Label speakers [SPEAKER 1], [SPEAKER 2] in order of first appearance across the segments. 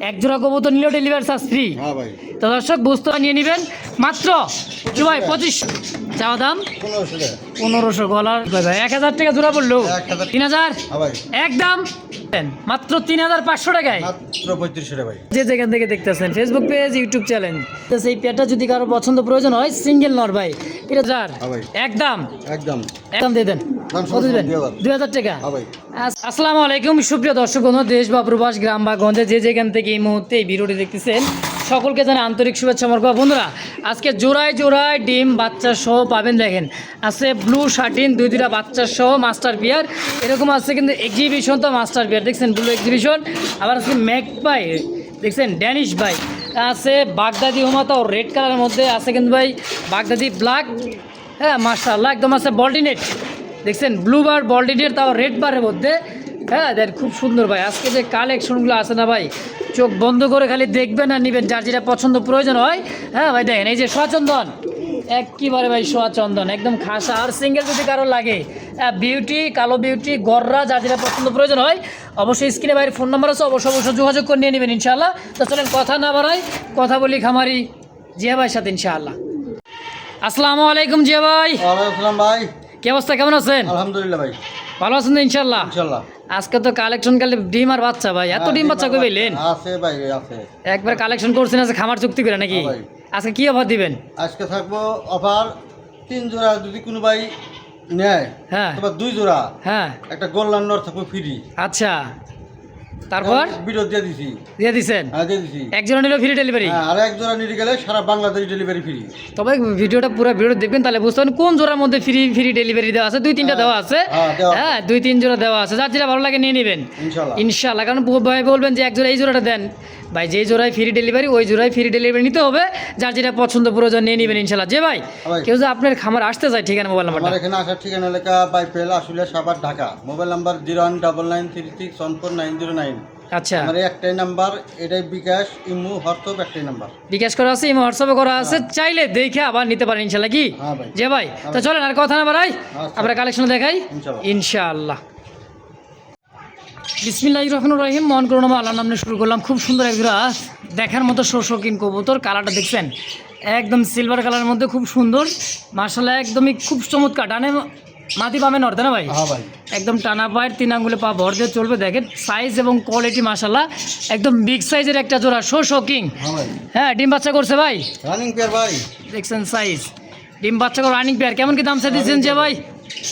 [SPEAKER 1] এক জোড়া কবুতর নিলেও ডেলিভারি চার্জ ফ্রি।
[SPEAKER 2] হ্যাঁ ভাই।
[SPEAKER 1] তো দর্শক বুঝতে নিয়ে নেবেন মাত্র কি ভাই 25 চাওয়া দাম 1500 গলার ভাই 1000 টাকা জোড়া পড়লো 3000 একদম মাত্র 3500 টাকায়
[SPEAKER 2] মাত্র 3500 টাকা ভাই।
[SPEAKER 1] যে যেখান থেকে দেখতেছেন ফেসবুক পেজ ইউটিউব চ্যানেল সেই পেয়ারটা যদি কারো পছন্দ প্রয়োজন হয় সিঙ্গেল নর ভাই এটা যার একদম একদম একদম দিয়ে দেন। কত দিবেন? 2000 টাকা। আসসালামু আলাইকুম সুপ্রিয় দর্শক বন্ধু দেশ বা প্রবাস গ্রাম বা গঞ্জে যে যেখান থেকে এই মুহূর্তে এই ভিডিওটি দেখতেছেন সকলকে জানাই আন্তরিক শুভেচ্ছা মরকা। বন্ধুরা আজকে জোড়ায় জোড়ায় ডিম বাচ্চা সহ পাবেন। দেখেন আছে ব্লু শার্টিন দুইটা বাচ্চা সহ মাস্টার পিয়ার এরকম আছে কিন্তু এক্সিবিশন তো মাস্টার পিয়ার দেখছেন ব্লু এক্সিবিশন। আবার আছে ম্যাকপাই দেখছেন ড্যানিশ ভাই আছে বাগদাদি হোমা তাও রেড কালারের মধ্যে আছে কিন্তু ভাই বাগদাদি ব্ল্যাক। হ্যাঁ মাশাআল্লাহ একদম আছে বল্টিনেট দেখছেন ব্লু বার বল্টিনেট তাও রেড বারের মধ্যে। হ্যাঁ দেখ খুব সুন্দর ভাই আজকে যে কালেকশনগুলো আছে না ভাই চোখ বন্ধ করে খালি দেখবেন আর নেবেন যার যেটা পছন্দ প্রয়োজন হয়। হ্যাঁ ভাই দেখেন এই যে সোয়াচন্দন একেবারে ভাই সোয়াচন্দন একদম খাসা। আর সিঙ্গেল যদি কারো লাগে বিউটি কালো বিউটি গররা যার যেটা পছন্দ প্রয়োজন হয় অবশ্যই স্ক্রিনে ভাইয়ের ফোন নাম্বার আছে অবশ্যই যোগাযোগ করে নিয়ে নেবেন ইনশাআল্লাহ। তো চলেন কথা না বাড়াই কথা বলি খামারি জিয়া ভাইয়ের সাথে ইনশাআল্লাহ। আসসালামু আলাইকুম জিয়া ভাই।
[SPEAKER 2] ওয়ালাইকুম আসসালাম ভাই।
[SPEAKER 1] কি অবস্থা কেমন আছেন?
[SPEAKER 2] আলহামদুলিল্লাহ ভাই।
[SPEAKER 1] ভালো আছেন তো ইনশাআল্লাহ?
[SPEAKER 2] ইনশাআল্লাহ।
[SPEAKER 1] আজকে তো কালেকশন কালে ডিম আর বাচ্চা ভাই এত ডিম বাচ্চা কই পেলেন?
[SPEAKER 2] আছে ভাই আছে।
[SPEAKER 1] একবার কালেকশন করছেন আছে খামার চুক্তি করে নাকি? আজকে কি অফার দিবেন? আজকে
[SPEAKER 2] থাকবো অফার 3 জোড়া যদি কোনো ভাই নেয়
[SPEAKER 1] হ্যাঁ
[SPEAKER 2] তবে 2 জোড়া
[SPEAKER 1] হ্যাঁ
[SPEAKER 2] একটা গোল্ডেন নর থাকবে ফ্রি।
[SPEAKER 1] আচ্ছা তারপর
[SPEAKER 2] ভিডিও দিয়ে দিছি
[SPEAKER 1] দিয়ে দিছেন?
[SPEAKER 2] হ্যাঁ দিয়ে দিছি।
[SPEAKER 1] এক জোড়া নিলে ফ্রি ডেলিভারি।
[SPEAKER 2] হ্যাঁ আর এক জোড়া নিতে গেলে সারা বাংলাদেশ ডেলিভারি ফ্রি।
[SPEAKER 1] তবে ভিডিওটা পুরো ভিডিও দেখবেন তাহলে বুঝতে পারবেন কোন জোড়ার মধ্যে ফ্রি ফ্রি ডেলিভারি দেওয়া আছে। 2-3টা দেওয়া আছে। হ্যাঁ 2-3 জোড়া দেওয়া আছে যার যেটা ভালো লাগে নিয়ে নেবেন ইনশাআল্লাহ। কারণ ভাই বলবেন যে এক জোড়া এই জোড়াটা দেন ভাই যেই জোড়ায় ফ্রি ডেলিভারি ওই জোড়ায় ফ্রি ডেলিভারি নিতে হবে যার যেটা পছন্দ প্রয়োজন নিয়ে নেবেন ইনশাআল্লাহ। যে ভাই কেউ যে আপনার খামার আসতে চায় ঠিকানা মোবাইল নাম্বারটা?
[SPEAKER 2] আমার এখানে আসার ঠিকানা লেখা বাইপেল আশুলিয়া সাভার ঢাকা। Mobile number 01993614909।
[SPEAKER 1] আচ্ছা
[SPEAKER 2] আমার একটাই নাম্বার এটাই বিকাশ ইমো হোয়াটসঅ্যাপ একটাই নাম্বার
[SPEAKER 1] বিকাশ করা আছে ইমো হোয়াটসঅ্যাপে করা আছে চাইলে দেখে আবার নিতে পারেন ইনশাআল্লাহ কি যে ভাই। তো চলেন আর কথা না বাড়াই আমরা কালেকশন দেখাই ইনশাআল্লাহ। বিসমিল্লাহির রহমানির রহিম মন করুন আল্লাহর নামে শুরু করলাম। খুব সুন্দর একজোড়া দেখার মতো শৌখিন কবুতর কালারটা দেখছেন একদম সিলভার কালারের মধ্যে খুব সুন্দর মাশাআল্লাহ একদমই খুব চমৎকার। ডানে মাটি পাবেন অর্ধে না ভাই একদম টানা পায়ের 3 আঙ্গুলে পা ভর দিয়ে চলবে। দেখেন সাইজ এবং কোয়ালিটি মাশাআল্লাহ একদম বিগ সাইজের একটা জোড়া শৌখিন। হ্যাঁ ডিম বাচ্চা করছে ভাই
[SPEAKER 2] রানিং পেয়ার ভাই
[SPEAKER 1] দেখছেন সাইজ ডিম বাচ্চা করে রানিং পেয়ার। কেমন কি দাম চা দিচ্ছেন যে ভাই?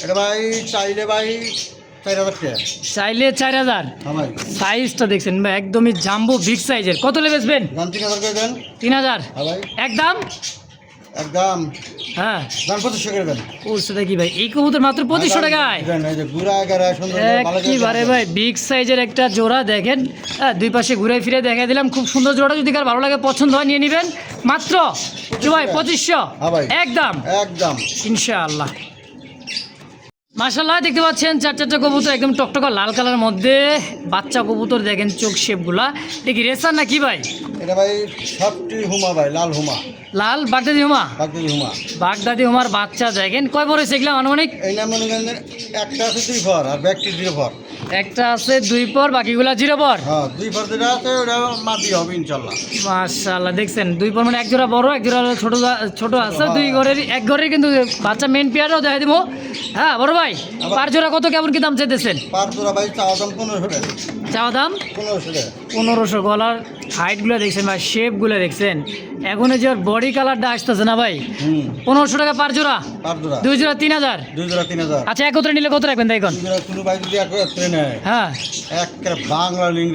[SPEAKER 2] এটা ভাই চাইলে ভাই 4000 টাকা
[SPEAKER 1] চাইলে 4000। সাইজটা দেখছেন ভাই একদমই জাম্বো বিগ সাইজের। কত লে বেচবেন?
[SPEAKER 2] 3000 করে দেন।
[SPEAKER 1] 3000
[SPEAKER 2] একদম একদম
[SPEAKER 1] হ্যাঁ
[SPEAKER 2] দাম 2500 করে দেন।
[SPEAKER 1] ওরছে দেখি ভাই এই কবুতর মাত্র 2500 টাকায় একেবারে ভাই বিগ সাইজের একটা জোড়া দেখেন। হ্যাঁ দুই পাশে ঘুরে ফিরে দেখা দিলাম খুব সুন্দর জোড়া যদি কার ভালো লাগে পছন্দ হয় নিয়ে নেবেন মাত্র ভাই 2500 একদম একদম ইনশাআল্লাহ। মাশাআল্লাহ দেখতে পাচ্ছেন 4-4টা কবুতর একদম টকটকা লাল কালারের মধ্যে বাচ্চা কবুতর দেখেন চোখ শেপগুলা দেখি রেসার না কি ভাই?
[SPEAKER 2] এটা ভাই সবটি হুমা ভাই লাল হুমা
[SPEAKER 1] লাল বাগদাদি হুমা বাগদাদি হুমার বাচ্চা দেখেন কয় পরে শিখলাম আনুমানিক?
[SPEAKER 2] এই নাম একটা আছে 2 পর আর ব্যাকটি 0 পর।
[SPEAKER 1] একটা আছে 2 পর বাকিগুলা 0 পর।
[SPEAKER 2] হ্যাঁ 2 পর যেটা আছে ওটা মাটি হবে ইনশাআল্লাহ।
[SPEAKER 1] মাশাআল্লাহ দেখছেন 2 পর মানে এক জোড়া বড় এক জোড়া ছোট ছোট আছে দুই ঘরের এক ঘরের কিন্তু বাচ্চা মেন পেয়ারও দেখা দিব। হ্যাঁ বড় ভাই পার জোড়া কত কেমন কি দাম চাইতেছেন?
[SPEAKER 2] পার জোড়া ভাই চাওয়া দাম 1500 টাকা।
[SPEAKER 1] চাওয়া দাম 1500 গলার হাইটগুলো দেখছেন ভাই শেপগুলো দেখছেন এখন যে বডি কালারটা আসতেছে না ভাই 1500 টাকা পার জোড়া। 2 জোড়া 3000। আচ্ছা একত্রে নিলে কত রাখবেন তাই কোন?
[SPEAKER 2] কোনো ভাই যদি একত্রে নেয়
[SPEAKER 1] হ্যাঁ
[SPEAKER 2] একটা বাংলা লিং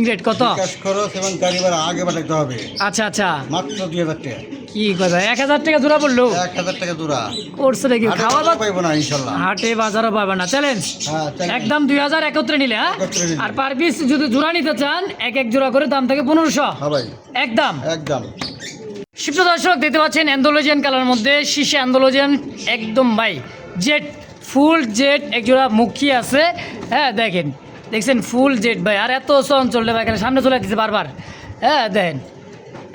[SPEAKER 2] রেট
[SPEAKER 1] কত?
[SPEAKER 2] বিকাশ খরচ এবং গাড়ি ভাড়া আগে পাঠাতে হবে।
[SPEAKER 1] আচ্ছা আচ্ছা
[SPEAKER 2] মাত্র 2000 টাকা।
[SPEAKER 1] কি কথা 1000 টাকা জোড়া পড়লো?
[SPEAKER 2] 1000 টাকা জোড়া
[SPEAKER 1] করছে নাকি খাওয়া দাওয়া
[SPEAKER 2] পাইবো না ইনশাআল্লাহ
[SPEAKER 1] হাটে বাজারও পাবে না চ্যালেঞ্জ একদম 2000 একত্রে নিলে। হ্যাঁ আর পার পিস যদি জোড়া নিতে চান এক জোড়া করে দাম থাকে 1500 একদম একদম। শিপ্ত দর্শক দেখতে পাচ্ছেন অ্যান্ডোলজিয়ান কালার মধ্যে শীষে অ্যান্ডোলজিয়ান একদম ভাই জেড ফুল জেড এক জোড়া মুখী আছে। হ্যাঁ দেখছেন ফুল জেড ভাই আর এত অঞ্চলটা ভাই এখানে সামনে চলে দিচ্ছে বারবার। হ্যাঁ দেখেন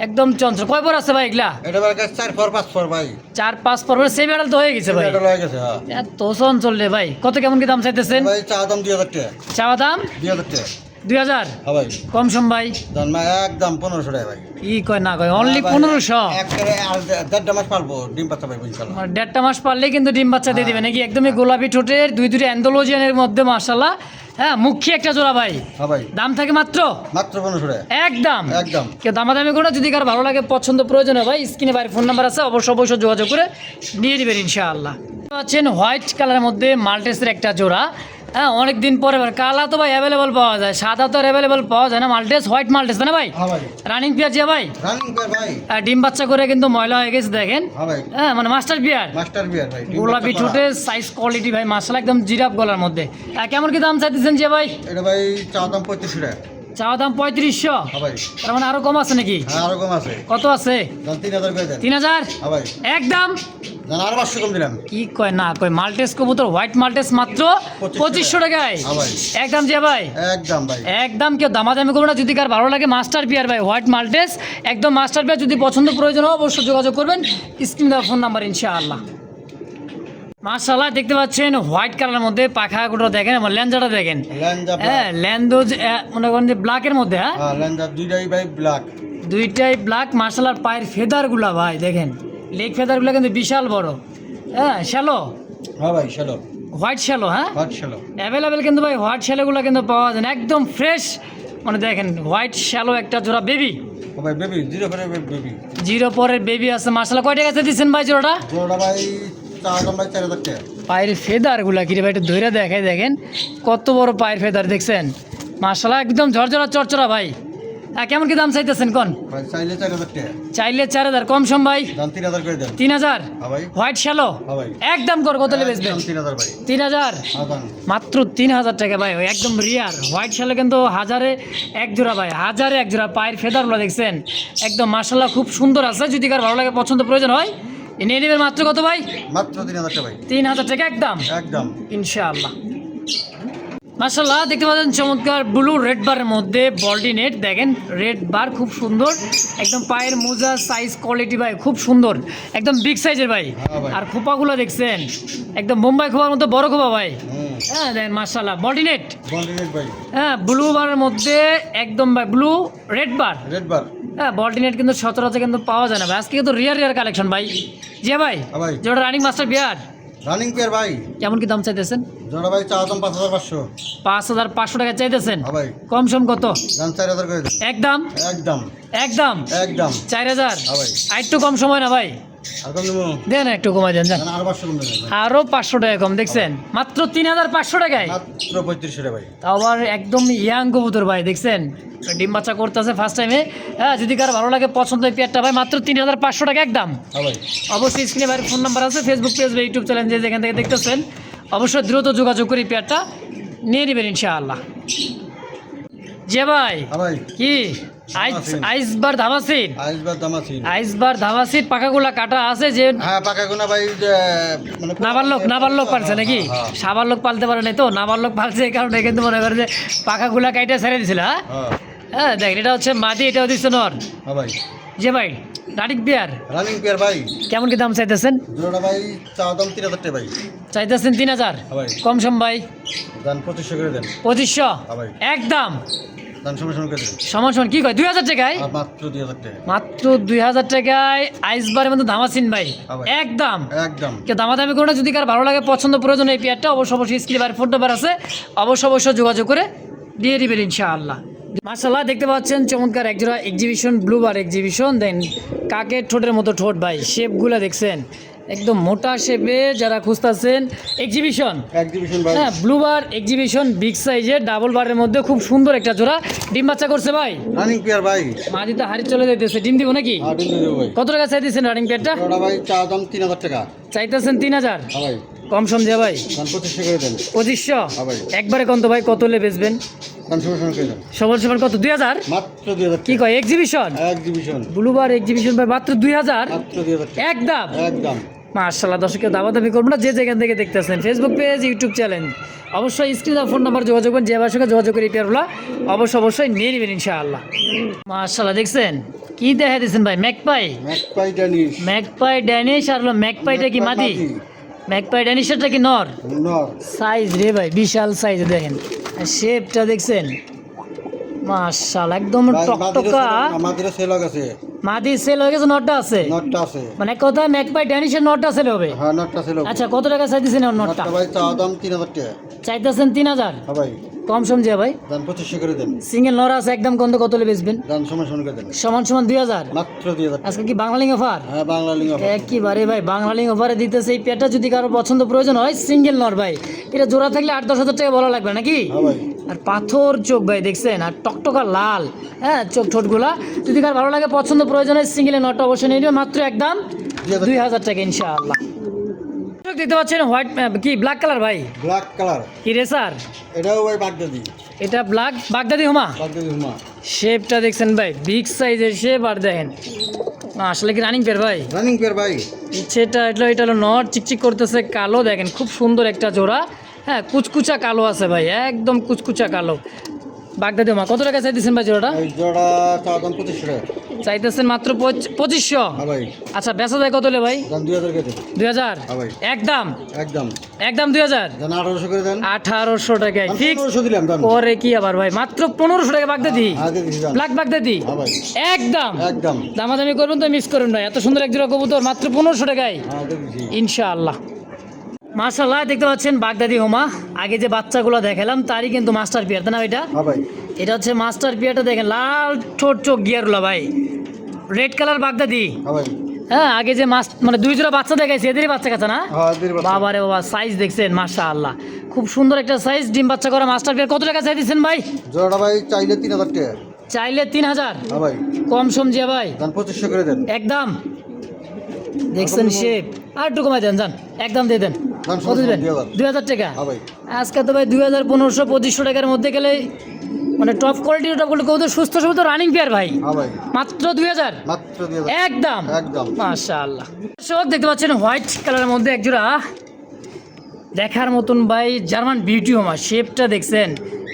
[SPEAKER 1] একদম চঞ্চল। কয় পর আছে ভাই এগুলা?
[SPEAKER 2] এটা ভাই 4 পর 5 পর ভাই।
[SPEAKER 1] 4-5 পর সেমি আডাল তো হয়ে গেছে ভাই।
[SPEAKER 2] এটা হয়ে গেছে হ্যাঁ।
[SPEAKER 1] এত চঞ্চল রে ভাই। কত কেমন কি দাম চাইতেছেন?
[SPEAKER 2] ভাই চা দাম 2000 টাকা।
[SPEAKER 1] চাওয়া দাম
[SPEAKER 2] 2000 টাকা।
[SPEAKER 1] 2000
[SPEAKER 2] হ্যাঁ ভাই।
[SPEAKER 1] কম সম ভাই।
[SPEAKER 2] দাম একদম 1500 টাকা ভাই।
[SPEAKER 1] ই কয় না কয় অনলি 1500।
[SPEAKER 2] একবারে আর 1.5 মাস পারবো ডিম বাচ্চা পাইবো ইনশাআল্লাহ।
[SPEAKER 1] মানে 1.5 মাস পারলেই কিন্তু ডিম বাচ্চা দিয়ে দিবে নাকি? একদমই গোলাপি ঠোঁটের দুই অ্যান্ডোলজিয়ানের মধ্যে মাশাআল্লাহ। হ্যাঁ মুখী একটা জোড়া ভাই।
[SPEAKER 2] হ্যাঁ ভাই।
[SPEAKER 1] দাম থাকে মাত্র
[SPEAKER 2] 1500 টাকা।
[SPEAKER 1] একদম
[SPEAKER 2] একদম।
[SPEAKER 1] কেউ দামাদামি করে যদি কার ভালো লাগে পছন্দ প্রয়োজন হয় ভাই স্ক্রিনে বাইরে ফোন নাম্বার আছে অবশ্যই যোগাযোগ করে নিয়ে নেবেন ইনশাআল্লাহ। পাচ্ছেন হোয়াইট কালারের মধ্যে মাল্টেসের একটা জোড়া। হ্যাঁ অনেক দিন পরে কালা তো ভাই অ্যাভেলেবল পাওয়া যায়, সাদা তো অ্যাভেলেবল পাওয়া যায় না। মাল্টেস হোয়াইট মাল্টেস না ভাই?
[SPEAKER 2] হ্যাঁ ভাই।
[SPEAKER 1] রানিং পেয়ার যে ভাই?
[SPEAKER 2] রানিং পেয়ার ভাই।
[SPEAKER 1] ডিম বাচ্চা করে কিন্তু ময়লা হয়ে গেছে দেখেন।
[SPEAKER 2] হ্যাঁ ভাই।
[SPEAKER 1] হ্যাঁ মানে মাস্টার পেয়ার।
[SPEAKER 2] মাস্টার পেয়ার ভাই।
[SPEAKER 1] গোলাপি ঠোঁটের সাইজ কোয়ালিটি ভাই মাশাআল্লাহ একদম জিরাফ গলার মধ্যে। কেমন কি দাম চাইতেছেন যে ভাই?
[SPEAKER 2] এটা ভাই চা দাম 3500 টাকা।
[SPEAKER 1] চাওয়া দাম 3500।
[SPEAKER 2] হ্যাঁ ভাই।
[SPEAKER 1] তার মানে আরো কম আছে নাকি?
[SPEAKER 2] হ্যাঁ আরো কম আছে।
[SPEAKER 1] কত আছে?
[SPEAKER 2] দাম 3000 করে দেন।
[SPEAKER 1] 3000
[SPEAKER 2] হ্যাঁ ভাই।
[SPEAKER 1] একদম।
[SPEAKER 2] জান আর 500 কম দিলাম।
[SPEAKER 1] কি কয় না কয় মাল্টেস কবুতর হোয়াইট মাল্টেস মাত্র 2500 টাকায়।
[SPEAKER 2] হ্যাঁ ভাই।
[SPEAKER 1] একদম যে ভাই?
[SPEAKER 2] একদম ভাই।
[SPEAKER 1] একদম কেউ দামাদামি করবে না। যদি কার ভালো লাগে মাস্টার পিয়ার ভাই হোয়াইট মাল্টেস একদম মাস্টার পিয়ার। যদি পছন্দ প্রয়োজন হয় অবশ্যই যোগাযোগ করবেন স্ক্রিন দেওয়া ফোন নাম্বার ইনশাআল্লাহ। মাশাআল্লাহ দেখতে পাচ্ছেন হোয়াইট কালারের মধ্যে পাখাগুলো দেখেন, আমার ল্যাঞ্জাটা দেখেন।
[SPEAKER 2] ল্যাঞ্জা
[SPEAKER 1] হ্যাঁ ল্যান্ডোজ মনে করেন যে ব্ল্যাকের মধ্যে। হ্যাঁ
[SPEAKER 2] হ্যাঁ ল্যাঞ্জা দুইটাই ভাই ব্ল্যাক।
[SPEAKER 1] দুইটাই ব্ল্যাক। মাশাআল্লাহ পায়ের ফেদারগুলা ভাই দেখেন, লেগ ফেদারগুলো কিন্তু বিশাল বড়। হ্যাঁ শ্যালো।
[SPEAKER 2] হ্যাঁ ভাই শ্যালো।
[SPEAKER 1] White shallow. হ্যাঁ
[SPEAKER 2] হট শ্যালো।
[SPEAKER 1] অ্যাভেলেবেল কিন্তু ভাই হোয়াইট শ্যালোগুলো কিন্তু পাওয়া যায় না, একদম ফ্রেশ। মানে দেখেন হোয়াইট শ্যালো একটা জোড়া বেবি।
[SPEAKER 2] ও ভাই বেবি জিরো করে বেবি।
[SPEAKER 1] জিরো পরের বেবি আছে মাশাআল্লাহ। কয় টাকা দিচ্ছেন ভাই জোড়াটা?
[SPEAKER 2] জোড়া ভাই চা দাম ভাই 4000 টাকা।
[SPEAKER 1] পায়ের ফেদারগুলা কি রে ভাই একটু ধরে দেখাই দেখেন কত বড় পায়ের ফেদার দেখছেন মাশাআল্লাহ একদম ঝরঝরা চরচরা ভাই। কেমন কি দাম চাইতেছেন কোন?
[SPEAKER 2] ভাই চাইলে 4000 টাকা।
[SPEAKER 1] চাইলে 4000 কম সম ভাই।
[SPEAKER 2] দাম 3000 করে দেন।
[SPEAKER 1] 3000
[SPEAKER 2] হ্যাঁ ভাই।
[SPEAKER 1] White shallow.
[SPEAKER 2] হ্যাঁ ভাই।
[SPEAKER 1] একদম কর কত বেচবেন?
[SPEAKER 2] দাম 3000 ভাই।
[SPEAKER 1] 3000
[SPEAKER 2] হ্যাঁ দাম।
[SPEAKER 1] মাত্র 3000 টাকা ভাই। ওই একদম রিয়ার হোয়াইট শ্যালো কিন্তু হাজারে এক জোড়া ভাই, হাজারে এক জোড়া পায়ের ফেদারগুলো দেখছেন একদম মাশাআল্লাহ খুব সুন্দর আছে। যদি কার ভালো লাগে পছন্দ প্রয়োজন হয় নিয়ে নেবেন। মাত্র কত ভাই?
[SPEAKER 2] মাত্র 3000 টাকা ভাই।
[SPEAKER 1] 3000 টাকা একদম
[SPEAKER 2] একদম
[SPEAKER 1] ইনশাআল্লাহ। মাশাআল্লাহ দেখতে পাচ্ছেন চমৎকার ব্লু রেড বারের মধ্যে বল্টি নেট দেখেন। রেড বার খুব সুন্দর একদম। পায়ের মোজা সাইজ কোয়ালিটি ভাই খুব সুন্দর একদম বিগ সাইজের ভাই।
[SPEAKER 2] হ্যাঁ ভাই।
[SPEAKER 1] আর খোপাগুলো দেখছেন একদম বোম্বাই খোপার মতো বড় খোপা ভাই।
[SPEAKER 2] হুম
[SPEAKER 1] হ্যাঁ দেখেন মাশাআল্লাহ বল্টি নেট।
[SPEAKER 2] বন্ডিনেট ভাই।
[SPEAKER 1] হ্যাঁ ব্লু বারের মধ্যে একদম ভাই ব্লু রেড বার।
[SPEAKER 2] রেড বার।
[SPEAKER 1] হ্যাঁ বল্টি নেট কিন্তু সচরাচর কিন্তু পাওয়া যায় না ভাই। আজকে কিন্তু রিয়ার কালেকশন ভাই। জি ভাই।
[SPEAKER 2] হ্যাঁ ভাই।
[SPEAKER 1] যেটা রানিং মাস্টার বিয়ার।
[SPEAKER 2] রানিং পেয়ার ভাই।
[SPEAKER 1] কেমন কি দাম চাইতেছেন?
[SPEAKER 2] জোড়া ভাই চা দাম 5500।
[SPEAKER 1] 5500 টাকা চাইতেছেন।
[SPEAKER 2] হ্যাঁ ভাই।
[SPEAKER 1] কম সম কত?
[SPEAKER 2] দাম 4000 করে দেন।
[SPEAKER 1] একদম
[SPEAKER 2] একদম।
[SPEAKER 1] একদম
[SPEAKER 2] একদম।
[SPEAKER 1] 4000।
[SPEAKER 2] হ্যাঁ ভাই।
[SPEAKER 1] আর একটু কম সময় না ভাই?
[SPEAKER 2] আর কম দেবো।
[SPEAKER 1] দেন একটু কমাই দেন যান।
[SPEAKER 2] আর 500 কম দেবেন ভাই।
[SPEAKER 1] আরো 500 টাকা কম দেখছেন মাত্র 3500 টাকায়।
[SPEAKER 2] মাত্র 3500 টাকা ভাই।
[SPEAKER 1] তাও আবার একদম ইয়াং কবুতর ভাই দেখছেন ডিম বাচ্চা করতেছে ফার্স্ট টাইমে। হ্যাঁ যদি কার ভালো লাগে পছন্দ হয় পেয়ারটা ভাই মাত্র 3500 টাকা একদম।
[SPEAKER 2] হ্যাঁ ভাই।
[SPEAKER 1] অবশ্যই স্ক্রিনে ভাই ফোন নাম্বার আছে, ফেসবুক পেজ বা ইউটিউব চ্যানেল যেখান থেকে দেখতেছেন অবশ্যই দ্রুত যোগাযোগ করে পেয়ারটা নিয়ে নেবেন ইনশাআল্লাহ। যে ভাই।
[SPEAKER 2] হ্যাঁ ভাই।
[SPEAKER 1] কি আইসবার ধামাসিন?
[SPEAKER 2] আইসবার দামাসিন।
[SPEAKER 1] আইসবার ধামাসিন পাখাগুলা কাটা আছে যে
[SPEAKER 2] হ্যাঁ পাকা গোনা ভাই মানে
[SPEAKER 1] নাবার লোক পালছে নাকি?
[SPEAKER 2] হ্যাঁ।
[SPEAKER 1] সাবার লোক পালতে পারে নাই তো, নাবার লোক পালছে এই কারণে কিন্তু মনে করে যে পাখাগুলা কাইটা ছেড়ে দিছিল। হ্যাঁ
[SPEAKER 2] হ্যাঁ।
[SPEAKER 1] হ্যাঁ দেখ এটা হচ্ছে মাদি, এটা হচ্ছে নর।
[SPEAKER 2] হ্যাঁ ভাই।
[SPEAKER 1] যে ভাই রানিং পেয়ার
[SPEAKER 2] রানিং পেয়ার ভাই।
[SPEAKER 1] কেমন কি দাম চাইতেছেন?
[SPEAKER 2] জোড়া ভাই চা দাম 3000 টাকা ভাই।
[SPEAKER 1] চাইতেছেন 3000।
[SPEAKER 2] হ্যাঁ ভাই।
[SPEAKER 1] কম সম ভাই?
[SPEAKER 2] দাম 2500 করে দেন।
[SPEAKER 1] 2500
[SPEAKER 2] হ্যাঁ ভাই।
[SPEAKER 1] একদম
[SPEAKER 2] দাম সমস্যা করে দেন।
[SPEAKER 1] সমান সমান কি কয় 2000 টাকায়?
[SPEAKER 2] আর মাত্র 2000 টাকা।
[SPEAKER 1] মাত্র 2000 টাকায় আইসবারের মধ্যে ধামাসিন ভাই
[SPEAKER 2] হ্যাঁ ভাই।
[SPEAKER 1] একদম।
[SPEAKER 2] একদম।
[SPEAKER 1] কেউ দামাদামি করে না। যদি কার ভালো লাগে পছন্দ প্রয়োজন এই পেয়ারটা অবশ্যই স্ক্রিনে বাইরে ফোন নাম্বার আছে অবশ্যই যোগাযোগ করে দিয়ে দিবেন ইনশাআল্লাহ। মাশাআল্লাহ দেখতে পাচ্ছেন চমৎকার একজোড়া এক্সিবিশন ব্লু বার এক্সিবিশন। দেন কাকের ঠোঁটের মতো ঠোঁট ভাই, শেপগুলো দেখছেন একদম মোটা শেপে যারা খুঁজতেছেন এক্সিবিশন।
[SPEAKER 2] এক্সিবিশন ভাই।
[SPEAKER 1] হ্যাঁ ব্লু বার এক্সিবিশন বিগ সাইজের ডাবল বারের মধ্যে খুব সুন্দর একটা জোড়া ডিম বাচ্চা করছে ভাই।
[SPEAKER 2] রানিং পেয়ার ভাই।
[SPEAKER 1] মাঝি তো হাড়ি চলে যাইতেছে, ডিম দিব নাকি?
[SPEAKER 2] আর ডিম দেবো ভাই।
[SPEAKER 1] কত টাকা চাইতেছেন রানিং পেয়ারটা?
[SPEAKER 2] জোড়া ভাই চা দাম 3000 টাকা।
[SPEAKER 1] চাইতেছেন 3000।
[SPEAKER 2] হ্যাঁ ভাই।
[SPEAKER 1] কম সম যে ভাই?
[SPEAKER 2] দাম 2500 করে দেন।
[SPEAKER 1] 2500
[SPEAKER 2] হ্যাঁ ভাই।
[SPEAKER 1] একবারে কত ভাই? কত হলে বেচবেন?
[SPEAKER 2] দাম সমস্যা করে দেন।
[SPEAKER 1] সমান কত? 2000।
[SPEAKER 2] মাত্র 2000
[SPEAKER 1] কি কয় এক্সিবিশন
[SPEAKER 2] এক্সিবিশন।
[SPEAKER 1] ব্লু বার এক্সিবিশন ভাই মাত্র 2000
[SPEAKER 2] মাত্র 2000 টাকা।
[SPEAKER 1] একদম।
[SPEAKER 2] একদম।
[SPEAKER 1] মাশাআল্লাহ, দর্শকের দাবাদাবি করবো না, যে যেখান থেকে দেখতেছেন ফেসবুক পেজ, ইউটিউব চ্যানেল, অবশ্যই স্ক্রিনে ফোন নাম্বার যোগাযোগ করবেন, যে ভাইয়ের সঙ্গে যোগাযোগ করে এই পেয়ারগুলো অবশ্যই নিয়ে নেবেন ইনশাআল্লাহ। মাশাআল্লাহ, দেখছেন কি দেখা দিচ্ছেন ভাই? Magpie,
[SPEAKER 2] magpie Danish,
[SPEAKER 1] magpie Danish. আর হলো ম্যাকপাইটা কি মাদি? ম্যাকপাই ড্যানিশটা কি নর?
[SPEAKER 2] নর।
[SPEAKER 1] সাইজ রে ভাই, বিশাল সাইজ দেখেন, শেপটা দেখছেন মাশাআল্লাহ, একদম টকটকা।
[SPEAKER 2] আমাদের সেল আছে,
[SPEAKER 1] মাদি সেল হয়ে গেছে, নটটা আছে?
[SPEAKER 2] নটটা আছে।
[SPEAKER 1] মানে কথা ম্যাকপাই ড্যানিশের নটটা সেল হবে?
[SPEAKER 2] হ্যাঁ, নটটা সেল হবে।
[SPEAKER 1] আচ্ছা, কত টাকা চাইতেছেন ওর নটটা?
[SPEAKER 2] ভাই চাওয়া দাম 3000 টাকা।
[SPEAKER 1] চাইতেছেন 3000?
[SPEAKER 2] হ্যাঁ ভাই,
[SPEAKER 1] কম সমঝে ভাই।
[SPEAKER 2] দাম 2500 করে দেন।
[SPEAKER 1] সিঙ্গেল নর আছে একদম, কত বেচবেন?
[SPEAKER 2] দাম সমান করে দেন।
[SPEAKER 1] সমান 2000?
[SPEAKER 2] মাত্র 2000।
[SPEAKER 1] আজকে কি বাংলালিং অফার?
[SPEAKER 2] হ্যাঁ, বাংলা লিঙ্ক অফার।
[SPEAKER 1] একেবারে ভাই বাংলালিং অফারে দিতেছে। এই পেয়ারটা যদি কারো পছন্দ প্রয়োজন হয়, সিঙ্গেল নর ভাই, এটা জোড়া থাকলে 8-10 হাজার টাকা বলা লাগবে নাকি?
[SPEAKER 2] হ্যাঁ ভাই।
[SPEAKER 1] আর পাথর চোখ ভাই দেখছেন, আর টকটকা লাল, হ্যাঁ চোখ ঠোঁটগুলা। যদি কার ভালো লাগে, পছন্দ প্রয়োজন হয়, সিঙ্গেলের নটটা অবশ্যই নিয়ে নেবে, মাত্র একদম 2000 টাকা ইনশাআল্লাহ। দেখতে পাচ্ছেন হোয়াইট কি ব্ল্যাক কালার ভাই?
[SPEAKER 2] Black colour.
[SPEAKER 1] কি রে স্যার?
[SPEAKER 2] এটাও ভাই বাগদাদি।
[SPEAKER 1] এটা ব্ল্যাক বাগদাদি হোমা।
[SPEAKER 2] বাগদাদি হুমা।
[SPEAKER 1] শেপটা দেখছেন ভাই, বিগ সাইজের শেপ। আর দেখেন আসলে কি রানিং পেয়ার ভাই?
[SPEAKER 2] রানিং পেয়ার ভাই।
[SPEAKER 1] ইচ্ছেটা এটা হলো নট, চিকচিক করতেছে কালো, দেখেন খুব সুন্দর একটা জোড়া। হ্যাঁ, কুচকুচা কালো আছে ভাই, একদম কুচকুচা কালো। বাগদাদি হোমা, কত টাকা চাইতেছেন ভাই জোড়াটা?
[SPEAKER 2] এই জোড়া চাওয়া দাম 2500 টাকা।
[SPEAKER 1] চাইতেছেন মাত্র 2500?
[SPEAKER 2] হ্যাঁ ভাই।
[SPEAKER 1] আচ্ছা, বেচা যায় কত হলে ভাই?
[SPEAKER 2] দাম 2000 করে দেন।
[SPEAKER 1] 2000?
[SPEAKER 2] হ্যাঁ ভাই।
[SPEAKER 1] একদম
[SPEAKER 2] একদম
[SPEAKER 1] 2000?
[SPEAKER 2] দেন 1800 করে দেন।
[SPEAKER 1] 1800 টাকায় ফিক্স?
[SPEAKER 2] 1500 দিলাম দাম।
[SPEAKER 1] পরে কি আবার ভাই? মাত্র 1500 টাকা বাগদাদি?
[SPEAKER 2] হ্যাঁ, দিয়ে দিছি দাম।
[SPEAKER 1] ব্ল্যাক বাগদাদি?
[SPEAKER 2] হ্যাঁ ভাই।
[SPEAKER 1] একদম
[SPEAKER 2] একদম।
[SPEAKER 1] দামাদামি করবেন তো মিস করবেন ভাই, এত সুন্দর এক জোড়া কবুতর মাত্র 1500 টাকায়
[SPEAKER 2] হ্যাঁ, দিয়ে দিছি।
[SPEAKER 1] ইনশাআল্লাহ। মাশাআল্লাহ, দেখতে পাচ্ছেন বাগদাদি হোমা। আগে যে বাচ্চাগুলো দেখালাম তারই কিন্তু মাস্টার পিয়ার, তাই না এটা?
[SPEAKER 2] হ্যাঁ ভাই।
[SPEAKER 1] এটা হচ্ছে মাস্টার পিয়ারটা, দেখেন লাল ঠোঁট চোখ গিয়ারগুলো ভাই, রেড কালার বাগদাদি।
[SPEAKER 2] হ্যাঁ ভাই।
[SPEAKER 1] হ্যাঁ, আগে যে মানে 2 জোড়া বাচ্চা দেখাইছে, এদেরই বাচ্চা কাছে না?
[SPEAKER 2] হ্যাঁ, দিয়ে দিছি।
[SPEAKER 1] বাবা রে বাবা, সাইজ দেখছেন মাশাআল্লাহ, খুব সুন্দর একটা সাইজ, ডিম বাচ্চা করা মাস্টার পিয়ার। কত টাকা চাই দিচ্ছেন ভাই?
[SPEAKER 2] জোড়াটা ভাই চাইলে 3000 টাকা।
[SPEAKER 1] চাইলে 3000?
[SPEAKER 2] হ্যাঁ ভাই।
[SPEAKER 1] কম সমঝিয়া ভাই?
[SPEAKER 2] দাম 2500 করে দেন।
[SPEAKER 1] একদম দেখছেন শেপ, আর একটু কমাই দেন, যান একদম দিয়ে দেন।
[SPEAKER 2] দাম
[SPEAKER 1] কত দিবেন?
[SPEAKER 2] 2000।
[SPEAKER 1] 2000 টাকা?
[SPEAKER 2] হ্যাঁ ভাই।
[SPEAKER 1] আজকে তো ভাই 2000, 1500, 2500 টাকার মধ্যে গেলে মানে টপ কোয়ালিটি, কত সুস্থ সবুজ রানিং পেয়ার ভাই,
[SPEAKER 2] হ্যাঁ ভাই।
[SPEAKER 1] মাত্র 2000?
[SPEAKER 2] মাত্র 2000।
[SPEAKER 1] একদম
[SPEAKER 2] একদম।
[SPEAKER 1] মাশাআল্লাহ। দর্শক দেখতে পাচ্ছেন হোয়াইট কালারের মধ্যে এক জোড়া দেখার মতন ভাই জার্মান বিউটি হোমা। শেপটা দেখছেন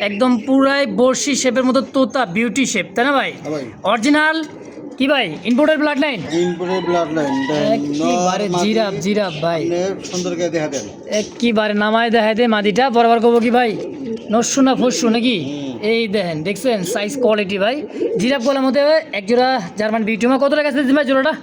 [SPEAKER 1] একদম পুরাই বর্ষি শেপের মতো, তোতা বিউটি শেপ, তাই না ভাই?
[SPEAKER 2] হ্যাঁ ভাই।
[SPEAKER 1] অরিজিনাল কি ভাই? Imported blood line?
[SPEAKER 2] ইনপুটের ব্লাড লাইন।
[SPEAKER 1] একেবারে জিরাফ ভাই,
[SPEAKER 2] সুন্দর করে দেখা দেন।
[SPEAKER 1] একেবারে নামায় দেখায় দে মাদিটা, বরাবর করবো কি ভাই? নস্যু না ফস্যু নাকি? এই দেখেন দেখছেন সাইজ কোয়ালিটি ভাই, জিরাফ গলার মধ্যে এক জোড়া জার্মান বিউটি হোমা। কত টাকা আছে ভাই জোড়াটা?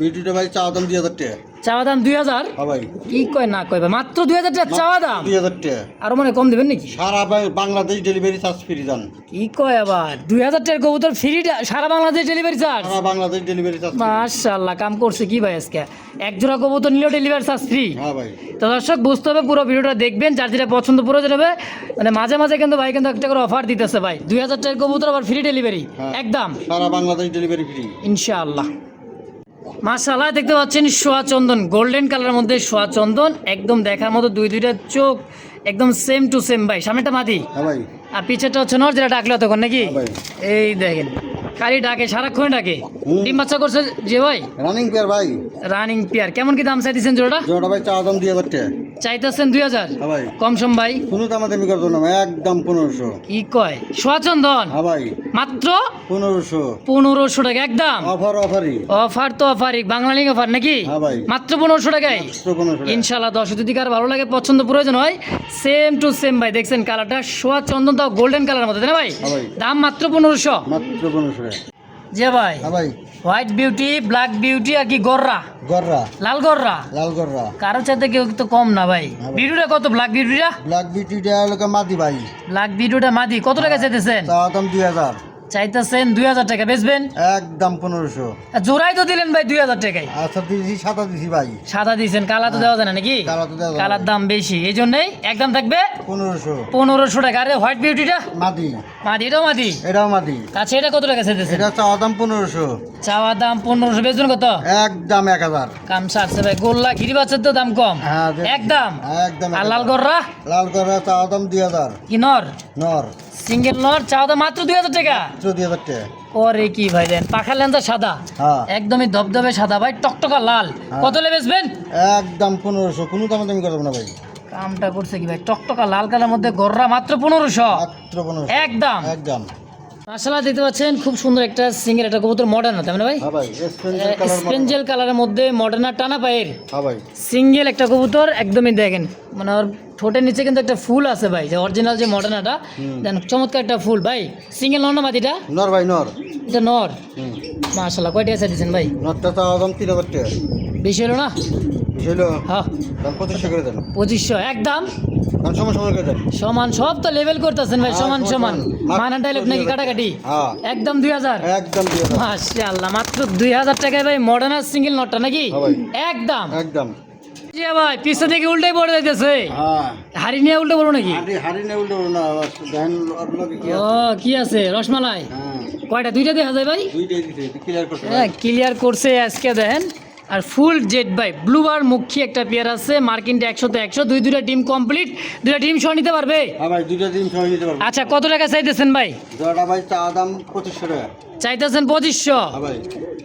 [SPEAKER 2] বিউটিটা ভাই চাওয়া দাম 2000 টাকা।
[SPEAKER 1] চাওয়া দাম 2000?
[SPEAKER 2] হ্যাঁ ভাই।
[SPEAKER 1] কি কয় না কয় ভাই, মাত্র 2000 টাকা চাওয়া দাম?
[SPEAKER 2] 2000 টাকা।
[SPEAKER 1] আরো মানে কম দেবেন নাকি?
[SPEAKER 2] সারা ভাই বাংলাদেশ ডেলিভারি চার্জ ফ্রি দেন।
[SPEAKER 1] কি কয় আবার 2000 টাকার কবুতর ফ্রি, সারা বাংলাদেশ ডেলিভারি চার্জ?
[SPEAKER 2] সারা বাংলাদেশ ডেলিভারি চার্জ।
[SPEAKER 1] মাশাআল্লাহ, কাম করছে কি ভাই আজকে, এক জোড়া কবুতর নিলেও ডেলিভারি চার্জ ফ্রি?
[SPEAKER 2] হ্যাঁ ভাই।
[SPEAKER 1] তো দর্শক বুঝতে হবে, পুরো ভিডিওটা দেখবেন, যার যেটা পছন্দ প্রয়োজন হবে। মানে মাঝে মাঝে কিন্তু ভাই কিন্তু একটা করে অফার দিতেছে ভাই, 2000 টাকার কবুতর আবার ফ্রি ডেলিভারি
[SPEAKER 2] হ্যাঁ।
[SPEAKER 1] একদম
[SPEAKER 2] সারা বাংলাদেশ ডেলিভারি ফ্রি
[SPEAKER 1] ইনশাআল্লাহ। মাশাআল্লাহ, দেখতে পাচ্ছেন সোয়া চন্দন, গোল্ডেন কালারের মধ্যে সোয়া চন্দন, একদম দেখার মতো, দুইটা চোখ একদম সেম টু সেম ভাই। সামনেটা মাদি
[SPEAKER 2] হ্যাঁ ভাই।
[SPEAKER 1] আর পিছেরটা হচ্ছে নর, যেটা ডাকলো তখন নাকি?
[SPEAKER 2] হ্যাঁ ভাই।
[SPEAKER 1] এই দেখেন খালি ডাকে, সারাক্ষণ ডাকে।
[SPEAKER 2] হুম।
[SPEAKER 1] ডিম বাচ্চা করছে যে ভাই?
[SPEAKER 2] রানিং পেয়ার ভাই।
[SPEAKER 1] Running pair. কেমন কি দাম চাইতেছেন জোড়াটা?
[SPEAKER 2] জোড়াটা ভাই চাওয়া দাম 2000 টাকা।
[SPEAKER 1] চাইতেছেন 2000?
[SPEAKER 2] হ্যাঁ ভাই।
[SPEAKER 1] কম সম ভাই?
[SPEAKER 2] কোনো দামাদামি করতো না, একদম 1500।
[SPEAKER 1] কি কয় সোয়া চন্দন?
[SPEAKER 2] হ্যাঁ ভাই।
[SPEAKER 1] মাত্র
[SPEAKER 2] 1500।
[SPEAKER 1] 1500 টাকা একদম?
[SPEAKER 2] অফারই।
[SPEAKER 1] অফার তো অফারই, বাংলালিং অফার নাকি?
[SPEAKER 2] হ্যাঁ ভাই।
[SPEAKER 1] মাত্র 1500 টাকায়
[SPEAKER 2] মাত্র 1500 টাকা।
[SPEAKER 1] ইনশাআল্লাহ। দর্শক যদি কার ভালো লাগে, পছন্দ প্রয়োজন হয়, সেম টু সেম ভাই, দেখছেন কালারটা সোয়া চন্দন, তাও গোল্ডেন কালার মধ্যে, তাই না ভাই?
[SPEAKER 2] হ্যাঁ ভাই।
[SPEAKER 1] দাম মাত্র 1500?
[SPEAKER 2] মাত্র 1500 টাকা।
[SPEAKER 1] যে ভাই
[SPEAKER 2] হ্যাঁ ভাই।
[SPEAKER 1] হোয়াইট বিউটি, ব্ল্যাক বিউটি আর কি গররা,
[SPEAKER 2] গররা।
[SPEAKER 1] লাল গররা,
[SPEAKER 2] লাল গররা।
[SPEAKER 1] কারো চাইতে কেউ তো কম না ভাই।
[SPEAKER 2] হ্যাঁ ভাই।
[SPEAKER 1] বিউটিটা কত? ব্ল্যাক বিউটিটা?
[SPEAKER 2] ব্ল্যাক বিউটিটা লোকে মাদি ভাই।
[SPEAKER 1] ব্ল্যাক বিউটিটা মাদি, কত টাকা চাইতেছেন?
[SPEAKER 2] চাওয়া দাম 2000।
[SPEAKER 1] চাইতেছেন 2000 টাকা, বেচবেন?
[SPEAKER 2] একদম 1500।
[SPEAKER 1] জোড়াই তো দিলেন ভাই 2000 টাকায়।
[SPEAKER 2] আচ্ছা দিয়েছি, সাদা দিছি ভাই।
[SPEAKER 1] সাদা দিয়েছেন, কালা তো দেওয়া যায় না নাকি?
[SPEAKER 2] কালা তো দেওয়া যায় না।
[SPEAKER 1] কালার দাম বেশি, এই জন্যই একদম থাকবে
[SPEAKER 2] 1500।
[SPEAKER 1] 1500 টাকা। আরে হোয়াইট বিউটিটা
[SPEAKER 2] মাদি।
[SPEAKER 1] মাদি, এটাও মাদি?
[SPEAKER 2] এটাও মাদি।
[SPEAKER 1] আচ্ছা, এটা কত টাকা চাইতেছেন?
[SPEAKER 2] এটা চাওয়া দাম 1500।
[SPEAKER 1] চাওয়া দাম 1500, বেচবেন কত?
[SPEAKER 2] একদম 1000।
[SPEAKER 1] কাম সারছে ভাই, গোল্লা গিরি বাচ্চার তো দাম কম
[SPEAKER 2] হ্যাঁ,
[SPEAKER 1] একদম।
[SPEAKER 2] একদম
[SPEAKER 1] আর লাল গররা?
[SPEAKER 2] লাল গররা চাওয়া দাম 2000।
[SPEAKER 1] কি নর?
[SPEAKER 2] নর।
[SPEAKER 1] সিঙ্গেল নর চাওয়া দাম মাত্র 2000 টাকা।
[SPEAKER 2] 2000 টাকা।
[SPEAKER 1] ওরে কি ভাই দেন, পাখার লেন্সা সাদা,
[SPEAKER 2] হ্যাঁ
[SPEAKER 1] একদমই ধবধবে সাদা ভাই, টকটকা লাল। কত লে বেচবেন?
[SPEAKER 2] একদম 1500, কোনো দামাদামি করব না ভাই।
[SPEAKER 1] কামটা করছে কি ভাই, টকটকা লাল কালার মধ্যে গররা মাত্র 1500
[SPEAKER 2] মাত্র 1500
[SPEAKER 1] একদম।
[SPEAKER 2] একদম।
[SPEAKER 1] মাশাআল্লাহ দেখতে পাচ্ছেন খুব সুন্দর একটা সিঙ্গেল একটা কবুতর, মডার্ন তাই না ভাই?
[SPEAKER 2] হ্যাঁ ভাই, স্পেঞ্জেল কালার মডেল।
[SPEAKER 1] স্পেঞ্জেল কালারের মধ্যে মডার্ন টানা পায়ের
[SPEAKER 2] হ্যাঁ ভাই,
[SPEAKER 1] সিঙ্গেল একটা কবুতর, একদমই দেখেন মানে ওর ঠোঁটের নিচে কিন্তু একটা ফুল আছে ভাই, যে অরিজিনাল যে মডার্নাটা দেন, চমৎকার একটা ফুল ভাই। সিঙ্গেল নর না মাটিটা?
[SPEAKER 2] নর ভাই, নর।
[SPEAKER 1] এটা নর। মাশাআল্লাহ কয়টা এসে দিচ্ছেন ভাই?
[SPEAKER 2] নরটা তো দাম 3000 টাকা।
[SPEAKER 1] বেশি হলো না?
[SPEAKER 2] বুঝলো?
[SPEAKER 1] হ্যাঁ
[SPEAKER 2] দাম 2500 করে দেন।
[SPEAKER 1] 2500 একদম।
[SPEAKER 2] দাম সমান সমান করে দেন।
[SPEAKER 1] সমান সব তো লেভেল করতেছেন ভাই, সমান সমান।
[SPEAKER 2] সমান।
[SPEAKER 1] মানা ডাইলগ নাকি কাটাকাটি?
[SPEAKER 2] হ্যাঁ
[SPEAKER 1] একদম 2000।
[SPEAKER 2] একদম 2000।
[SPEAKER 1] মাশাআল্লাহ মাত্র 2000 টাকায় ভাই মডার্ন সিঙ্গেল নটটা নাকি?
[SPEAKER 2] হ্যাঁ ভাই।
[SPEAKER 1] একদম
[SPEAKER 2] একদম।
[SPEAKER 1] জি ভাই, পিছন থেকে উল্টাই পড়ে যাইতেছে।
[SPEAKER 2] হ্যাঁ,
[SPEAKER 1] হাড়ি নিয়ে উল্টে পড়ো নাকি?
[SPEAKER 2] হাড়ি নে উল্টো না, দেন ওর লগে কি
[SPEAKER 1] ও কি আছে রসমালাই?
[SPEAKER 2] হ্যাঁ,
[SPEAKER 1] কয়টা? দুইটা দেখা যায় ভাই?
[SPEAKER 2] দুইটাই দিতে ক্লিয়ার করতে।
[SPEAKER 1] হ্যাঁ ক্লিয়ার করছে আজকে দেখেন। আর ফুল জেড ভাই, ব্লুবার মুখী একটা পেয়ার আছে, মার্কিনটা 100 তে 100, দুইটা ডিম কমপ্লিট, দুইটা ডিম সহ নিতে পারবে।
[SPEAKER 2] হ্যাঁ ভাই, দুইটা দিন সময় নিতে পারবো।
[SPEAKER 1] আচ্ছা কত টাকা চাইতেছেন ভাই?
[SPEAKER 2] জোড়াটা ভাই চা দাম 2500 টাকা।
[SPEAKER 1] চাইতেছেন 2500।
[SPEAKER 2] হ্যাঁ ভাই,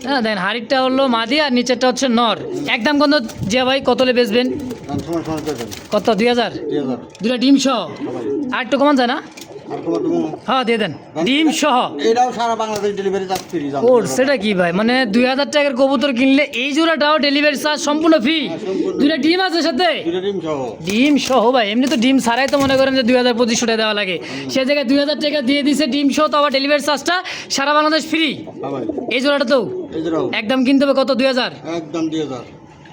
[SPEAKER 1] হ্যাঁ দেখেন হাড়িটা হলো মাদি আর নিচেরটা হচ্ছে নর। একদম কত যে ভাই, কতলে বেচবেন?
[SPEAKER 2] দাম সমান সমান করে দেন।
[SPEAKER 1] কত? 2000?
[SPEAKER 2] 2000।
[SPEAKER 1] দুইটা ডিম সহ?
[SPEAKER 2] হ্যাঁ ভাই,
[SPEAKER 1] আর একটু কমান যায় না?
[SPEAKER 2] আর তোমার তুমি
[SPEAKER 1] হ্যাঁ দিয়ে দেন ডিম সহ।
[SPEAKER 2] এটাও সারা বাংলাদেশ ডেলিভারি চার্জ ফ্রি।
[SPEAKER 1] ও সেটা কি ভাই, মানে 2000 টাকার কবুতর কিনলে এই জোড়াটাও ডেলিভারি চার্জ সম্পূর্ণ ফ্রি?
[SPEAKER 2] সম্পূর্ণ।
[SPEAKER 1] দুইটা ডিম আছে সাথে?
[SPEAKER 2] দুইটা ডিম সহ।
[SPEAKER 1] ডিম সহ ভাই, এমনি তো ডিম ছাড়াই তো মনে করেন যে 2500 টাকা দেওয়া লাগে, সে জায়গায় 2000 টাকা দিয়ে দিছে ডিম সহ, তো আবার ডেলিভারি চার্জটা সারা বাংলাদেশ ফ্রি।
[SPEAKER 2] হ্যাঁ ভাই,
[SPEAKER 1] এই জোড়াটা তো
[SPEAKER 2] এই জোড়াও
[SPEAKER 1] একদম কিনতে হবে কত? 2000।
[SPEAKER 2] একদম 2000।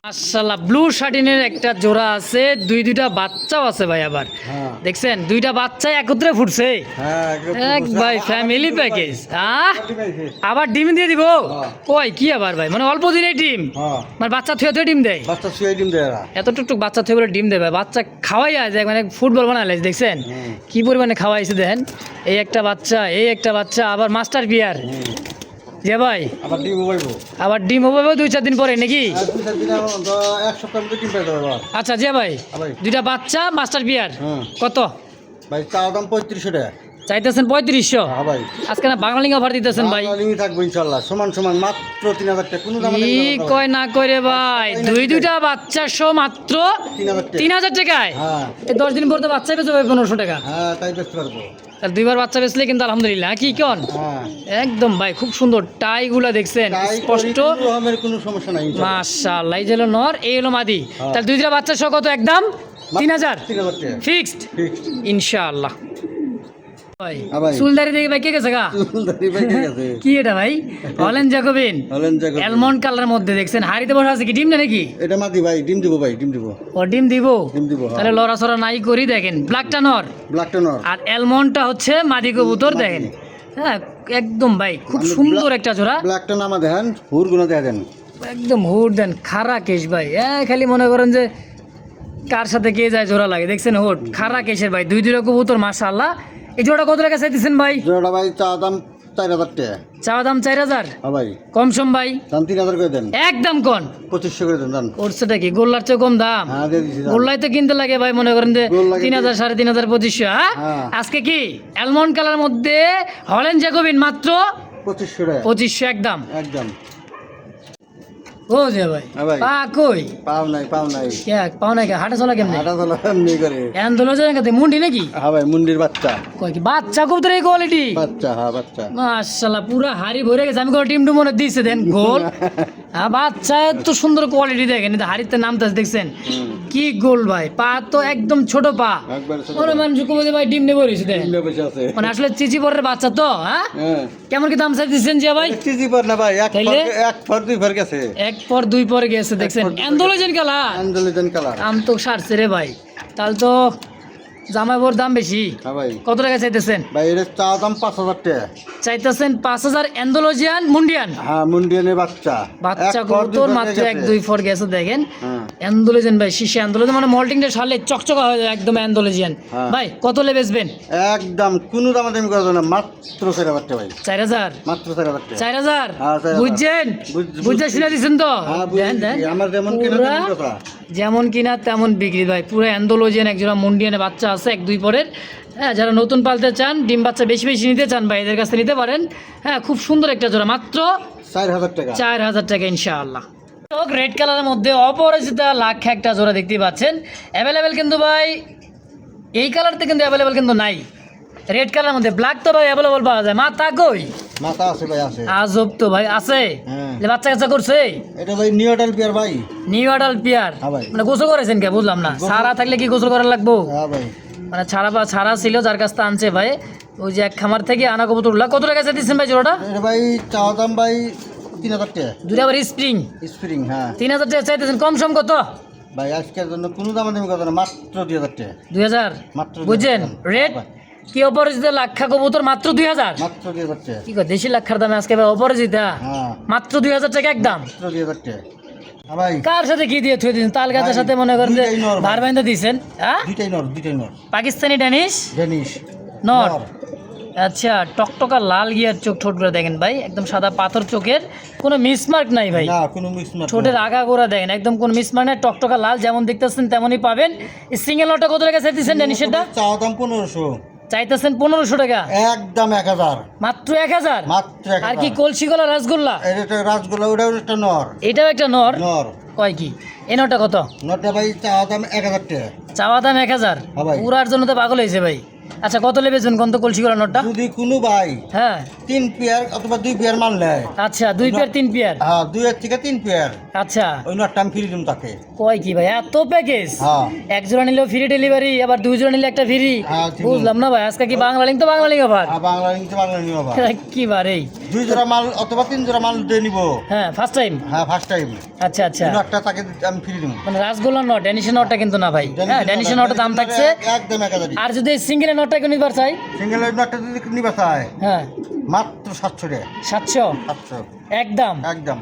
[SPEAKER 1] মাশাআল্লাহ ব্লু শার্টিনের একটা জোড়া আছে, দুইটা বাচ্চাও আছে ভাই আবার।
[SPEAKER 2] হ্যাঁ
[SPEAKER 1] দেখছেন দুইটা বাচ্চা একত্রে ফুটছে।
[SPEAKER 2] হ্যাঁ,
[SPEAKER 1] এক ভাই ফ্যামিলি প্যাকেজ। আবার ডিম দিয়ে দিব?
[SPEAKER 2] হ্যাঁ।
[SPEAKER 1] কই কি আবার ভাই, মানে অল্প দিনে ডিম?
[SPEAKER 2] হ্যাঁ,
[SPEAKER 1] মানে বাচ্চা থুয়ে থুয়ে ডিম দেয়?
[SPEAKER 2] বাচ্চা শুয়ে ডিম দেয় এরা।
[SPEAKER 1] এত টুকটুক বাচ্চা থুয়ে বলে ডিম দেবে, বাচ্চা খাওয়াই যায় মানে ফুটবল বানালে দেখছেন কি পরিমাণে খাওয়াইছে দেখেন। এই একটা বাচ্চা, এই একটা বাচ্চা, আবার মাস্টার বিয়ার। যে ভাই
[SPEAKER 2] আবার ডিম উবাইবো।
[SPEAKER 1] আবার ডিম হবে 2-4 দিন পরে নাকি?
[SPEAKER 2] আর 2-4 দিন এক সপ্তাহের মধ্যে ডিম পেয়ে যাবে আবার।
[SPEAKER 1] আচ্ছা যে ভাই
[SPEAKER 2] হ্যাঁ ভাই।
[SPEAKER 1] দুইটা বাচ্চা মাস্টার বিয়ার
[SPEAKER 2] হ্যাঁ
[SPEAKER 1] কত
[SPEAKER 2] ভাই, চা দাম 3500 টাকা।
[SPEAKER 1] চাইতেছেন? 3500।
[SPEAKER 2] হ্যাঁ ভাই,
[SPEAKER 1] আজকে না বাংলা লিঙ্গা অফার দিতেছেন ভাই?
[SPEAKER 2] লিমিট থাকবো ইনশাআল্লাহ, সমান সমান মাত্র 3000 টাকা। কোনো দাম
[SPEAKER 1] কি কয় না করে ভাই, দুইটা বাচ্চা সহ মাত্র
[SPEAKER 2] 3000 টাকা।
[SPEAKER 1] 3000 টাকায়?
[SPEAKER 2] হ্যাঁ
[SPEAKER 1] এই 10 দিন পর তো বাচ্চা বেচবে 1500 টাকা।
[SPEAKER 2] হ্যাঁ, তাই বেচতে পারবো।
[SPEAKER 1] আর দুইবার বাচ্চা বেচলে কিন্তু আলহামদুলিল্লাহ। কি কোন?
[SPEAKER 2] হ্যাঁ,
[SPEAKER 1] একদম ভাই খুব সুন্দর টাইগুলা দেখছেন
[SPEAKER 2] তাই
[SPEAKER 1] স্পষ্ট।
[SPEAKER 2] কোনো রকমের কোনো সমস্যা নাই ইনশাআল্লাহ।
[SPEAKER 1] মাশাআল্লাহ এই যে হলো নর, এই হলো মাদি।
[SPEAKER 2] হ্যাঁ।
[SPEAKER 1] তাহলে দুইটা বাচ্চা সহ কত? একদম 3000
[SPEAKER 2] 3000 টাকা
[SPEAKER 1] ফিক্সড
[SPEAKER 2] ফিক্সড।
[SPEAKER 1] ইনশাআল্লাহ। ভাই
[SPEAKER 2] হ্যাঁ ভাই।
[SPEAKER 1] চুলদারি দেখে ভাই কে গেছে গা?
[SPEAKER 2] চুলদারি ভাই ঠিক আছে।
[SPEAKER 1] কি এটা ভাই? হলেন জ্যাকোবিন
[SPEAKER 2] হলেন জায়গা।
[SPEAKER 1] অ্যালমন্ড কালার মধ্যে দেখছেন, হাড়িতে বসা আছে কি ডিম না নাকি?
[SPEAKER 2] এটা মাদি ভাই, ডিম দিব ভাই, ডিম দিব।
[SPEAKER 1] ও ডিম দিব?
[SPEAKER 2] ডিম দিব, হ্যাঁ।
[SPEAKER 1] তাহলে লড়াচড়া নাই করি দেখেন, ব্ল্যাকটা নর
[SPEAKER 2] ব্ল্যাকটা নর।
[SPEAKER 1] আর অ্যালমন্ডটা হচ্ছে মাদি কবুতর
[SPEAKER 2] মাদি।
[SPEAKER 1] দেখেন। হ্যাঁ একদম ভাই খুব সুন্দর একটা জোড়া।
[SPEAKER 2] ব্ল্যাকটা নামা দেন, হুর গুলো দেখা দেন।
[SPEAKER 1] একদম হুড দেন, খারা কেশ ভাই। খালি মনে করেন যে কার সাথে কে যায় জোড়া লাগে, দেখছেন হুড খারা কেশের ভাই। দুইটা কবুতর মাশাআল্লাহ। এই জোড়া কত টাকা চাইতেছেন ভাই?
[SPEAKER 2] জোড়াটা ভাই চা দাম 4000 টাকা।
[SPEAKER 1] চাওয়া দাম 4000?
[SPEAKER 2] হ্যাঁ ভাই,
[SPEAKER 1] কম সম ভাই?
[SPEAKER 2] দাম 3000 করে দেন।
[SPEAKER 1] একদম কোন
[SPEAKER 2] 2500 করে দেন দাম।
[SPEAKER 1] করছেটা কি গোল্লার চেয়ে কম দাম?
[SPEAKER 2] হ্যাঁ, দিয়ে দিছি দাম।
[SPEAKER 1] গোল্লাই তো কিনতে লাগে ভাই মনে করেন যে
[SPEAKER 2] গোল্লা কিনতে-
[SPEAKER 1] 3000 3500 2500। হ্যাঁ
[SPEAKER 2] হ্যাঁ।
[SPEAKER 1] আজকে কি অ্যালমন্ড কালার মধ্যে হলেন জ্যাকোবিন মাত্র
[SPEAKER 2] 2500 টাকা
[SPEAKER 1] 2500 একদম।
[SPEAKER 2] একদম।
[SPEAKER 1] ও যে ভাই
[SPEAKER 2] হ্যাঁ ভাই।
[SPEAKER 1] পা কই?
[SPEAKER 2] পাও নাই, পাও নাই।
[SPEAKER 1] কে পাও নাই? হাঁটা চলা কেমনে?
[SPEAKER 2] হাঁটা চলা এমনি করে।
[SPEAKER 1] অ্যান্ডোলজের কাছে মুন্ডি নাকি?
[SPEAKER 2] হ্যাঁ ভাই, মুন্ডির বাচ্চা।
[SPEAKER 1] কয় কি বাচ্চা কবুতর এই কোয়ালিটি?
[SPEAKER 2] বাচ্চা, হ্যাঁ বাচ্চা।
[SPEAKER 1] মাশাআল্লাহ পুরো হাড়ি ভরে গেছে। আমি কোনো টিম টু মনে দিয়েছে দেন গোল। হ্যাঁ বাচ্চা এত সুন্দর কোয়ালিটি দেখেন, কিন্তু হাড়িতে নামতেছে দেখছেন কি গোল ভাই। পা তো একদম ছোট পা।
[SPEAKER 2] একবার ছোট
[SPEAKER 1] ওরে মানুষ কবুতর ভাই ডিম নেবো রয়েছে দেখেন।
[SPEAKER 2] ডিমে বসে আছে।
[SPEAKER 1] মানে আসলে চিচি পরের বাচ্চা তো। হ্যাঁ
[SPEAKER 2] হ্যাঁ,
[SPEAKER 1] কেমন কি দাম চাই দিচ্ছেন যে ভাই?
[SPEAKER 2] চিজি পার না ভাই,
[SPEAKER 1] তাইলে?
[SPEAKER 2] এক ফর দুই ফর গেছে।
[SPEAKER 1] এক পর দুই পর গেছে দেখছেন। অ্যান্ডোলজেন কালা
[SPEAKER 2] আন্দোলন কালার।
[SPEAKER 1] আম তো সারছে রে ভাই, তাহলে তো জামাইবোর দাম বেশি।
[SPEAKER 2] হ্যাঁ ভাই।
[SPEAKER 1] কত টাকা চাইতেছেন?
[SPEAKER 2] ভাই এর চা দাম 5000 টাকা।
[SPEAKER 1] চাইতেছেন 5000 অ্যান্ডোলজিয়ান মুন্ডিয়ান
[SPEAKER 2] হ্যাঁ, মুন্ডিয়ানের বাচ্চা।
[SPEAKER 1] বাচ্চা
[SPEAKER 2] এক ফর দুই
[SPEAKER 1] কবুতর
[SPEAKER 2] ফর
[SPEAKER 1] মাত্র
[SPEAKER 2] গেছে।
[SPEAKER 1] 1-2 ফর গেছে দেখেন।
[SPEAKER 2] হ্যাঁ।
[SPEAKER 1] অ্যান্ডোলজিয়ান ভাই, শিশে অ্যান্ডোলজিয়ান মানে মল্টিংটা সারলে চকচকা হয়ে যায় একদম অ্যান্ডোলজিয়ান।
[SPEAKER 2] হ্যাঁ।
[SPEAKER 1] ভাই কত লে বেচবেন?
[SPEAKER 2] একদম কোনো দামাদামি করা যাবে না, মাত্র 4000 টাকা ভাই।
[SPEAKER 1] 4000?
[SPEAKER 2] মাত্র 4000 টাকা।
[SPEAKER 1] 4000
[SPEAKER 2] হ্যাঁ, 4000
[SPEAKER 1] বুঝছেন?
[SPEAKER 2] বুঝছি।
[SPEAKER 1] বুঝতে শুনে দিচ্ছেন তো?
[SPEAKER 2] হ্যাঁ,
[SPEAKER 1] দেন দেন
[SPEAKER 2] আমার যেমন কিনা
[SPEAKER 1] পুরা
[SPEAKER 2] তেমন কথা।
[SPEAKER 1] যেমন কিনা তেমন বিক্রি ভাই। পুরো অ্যান্ডোলজিয়ান একজোড়া মুন্ডিয়ানে বাচ্চা আছে 1-2 পরের। হ্যাঁ, যারা নতুন পালতে চান, ডিম বাচ্চা বেশি বেশি নিতে চান ভাই, এদের কাছ থেকে নিতে পারেন। হ্যাঁ, খুব সুন্দর একটা জোড়া, মাত্র
[SPEAKER 2] 4000 টাকা।
[SPEAKER 1] 4000 টাকা ইনশাআল্লাহ। রেড কালারের মধ্যে অপরাজিতা লাখ একটা জোড়া দেখতে পাচ্ছেন, অ্যাভেলেবেল কিন্তু ভাই এই কালারতে কিন্তু অ্যাভেলেবেল কিন্তু নাই। রেড কালারের মধ্যে ব্ল্যাক তো ভাই অ্যাভেলেবেল পাওয়া যায়। মাথা কই?
[SPEAKER 2] মাথা আছে ভাই, আছে।
[SPEAKER 1] আজব তো ভাই, আছে।
[SPEAKER 2] হ্যাঁ।
[SPEAKER 1] যে বাচ্চা কাচ্চা করছে?
[SPEAKER 2] এটা ভাই নিউ অ্যাডাল পেয়ার ভাই।
[SPEAKER 1] New adult pair.
[SPEAKER 2] হ্যাঁ ভাই।
[SPEAKER 1] মানে গোসল করেছেন কে বুঝলাম না, ছাড়া থাকলে কি গোসল করার লাগবো?
[SPEAKER 2] হ্যাঁ ভাই।
[SPEAKER 1] মানে ছাড়া ছিল, যার কাছ থেকে আনছে ভাই, ওই যে এক খামার থেকে আনা কবুতরগুলা। কত টাকা চাইতেছেন ভাই জোড়াটা?
[SPEAKER 2] এটা ভাই চাওয়া দাম ভাই 3000 টাকা।
[SPEAKER 1] দুটো আবার স্প্রিং
[SPEAKER 2] স্প্রিং, হ্যাঁ
[SPEAKER 1] 3000 টাকা চাইতেছেন, কম সম কত?
[SPEAKER 2] ভাই আজকের জন্য কোনো দামাদামি কথা না, মাত্র 2000 টাকা।
[SPEAKER 1] 2000
[SPEAKER 2] মাত্র 2000
[SPEAKER 1] বুঝছেন?
[SPEAKER 2] টাকা।
[SPEAKER 1] রেট কি অপরাজিতা লাক্ষা কবুতর মাত্র 2000?
[SPEAKER 2] মাত্র 2000 টাকা।
[SPEAKER 1] কি কয় দেশি লাক্ষার দামে আজকে ভাই অপরাজিতা
[SPEAKER 2] হ্যাঁ
[SPEAKER 1] মাত্র 2000 টাকা একদম।
[SPEAKER 2] মাত্র 2000 টাকা। হ্যাঁ ভাই,
[SPEAKER 1] কার সাথে কি দিয়ে থুয়ে দিয়েছেন? তাল গাছের
[SPEAKER 2] ভাই,
[SPEAKER 1] সাথে মনে করেন যে
[SPEAKER 2] দুইটাই নর ভাই।
[SPEAKER 1] ভার বাইন্দা দিয়েছেন। হ্যাঁ,
[SPEAKER 2] দুইটাই নর।
[SPEAKER 1] পাকিস্তানি ড্যানিশ
[SPEAKER 2] ডেনিশ
[SPEAKER 1] নর। আচ্ছা, টকটকা লাল গিয়ার চোখ, ঠোঁটগুলো দেখেন ভাই, একদম সাদা পাথর চোখের, কোনো মিসমার্ক নাই ভাই।
[SPEAKER 2] না, কোনো মিক্স না।
[SPEAKER 1] ছোটের আগা গোড়া দেখেন, একদম কোনো মিসমার্ক নাই, টকটকা লাল, যেমন দেখতেছেন তেমনই পাবেন। এই সিঙ্গেল নটটা কত টাকা চাইতেছেন ড্যানিশেরটা?
[SPEAKER 2] চাওয়া দাম 1500।
[SPEAKER 1] চাইতেছেন 1500 টাকা,
[SPEAKER 2] একদম 1000।
[SPEAKER 1] মাত্র 1000।
[SPEAKER 2] মাত্র 1000।
[SPEAKER 1] আর কি কলসি গলা রাসগোল্লা?
[SPEAKER 2] এটা রাসগোল্লা, ওটাও একটা নর।
[SPEAKER 1] এটাও একটা নর।
[SPEAKER 2] নর।
[SPEAKER 1] কয় কি এই নটটা কত?
[SPEAKER 2] নরটা ভাই চাওয়া দাম 1000 টাকা।
[SPEAKER 1] চাওয়া দাম 1000।
[SPEAKER 2] হ্যাঁ ভাই।
[SPEAKER 1] পুরার জন্য তো পাগল হয়েছে ভাই। আচ্ছা, কত লেবেছেন কোন তো কলসি গলা নটটা?
[SPEAKER 2] যদি কোনো ভাই
[SPEAKER 1] হ্যাঁ,
[SPEAKER 2] 3 পেয়ার অথবা 2 পেয়ার মাল নেয়,
[SPEAKER 1] আচ্ছা 2 পেয়ার 3 পেয়ার।
[SPEAKER 2] হ্যাঁ 2 এর থেকে 3 পেয়ার,
[SPEAKER 1] আচ্ছা,
[SPEAKER 2] ওই নটটা আমি ফ্রি দিম তাকে।
[SPEAKER 1] কয় কি ভাই, এত প্যাকেজ?
[SPEAKER 2] হ্যাঁ।
[SPEAKER 1] এক জোড়া নিলেও ফ্রি ডেলিভারি, আবার 2 জোড়া নিলে একটা ফ্রি।
[SPEAKER 2] হ্যাঁ, ঠিক।
[SPEAKER 1] বুঝলাম না ভাই, আজকে কি বাংলা লিঙ্ক তো বাংলা লিঙ্ক আবার
[SPEAKER 2] আর বাংলা নিতে বাংলা নিও ভাই।
[SPEAKER 1] কি বার এই?
[SPEAKER 2] 2 জোড়া মাল অথবা 3 জোড়া মাল দিয়ে নিব।
[SPEAKER 1] হ্যাঁ, ফার্স্ট টাইম।
[SPEAKER 2] হ্যাঁ, ফার্স্ট টাইম।
[SPEAKER 1] আচ্ছা আচ্ছা,
[SPEAKER 2] ওই নটটা তাকে আমি ফ্রি দিম।
[SPEAKER 1] মানে রাসগোল্লা নট, ড্যানিশের নটটা কিন্তু না ভাই। হ্যাঁ, ড্যানিশের নটের দাম থাকছে।
[SPEAKER 2] একদম 1000।
[SPEAKER 1] আর যদি সিঙ্গেলের নটটা কিনে নিবার চাই?
[SPEAKER 2] সিঙ্গেল নটটা যদি নিবা চায়,
[SPEAKER 1] হ্যাঁ,
[SPEAKER 2] মাত্র 700 টাকা।
[SPEAKER 1] 700
[SPEAKER 2] 700
[SPEAKER 1] একদম।
[SPEAKER 2] একদম।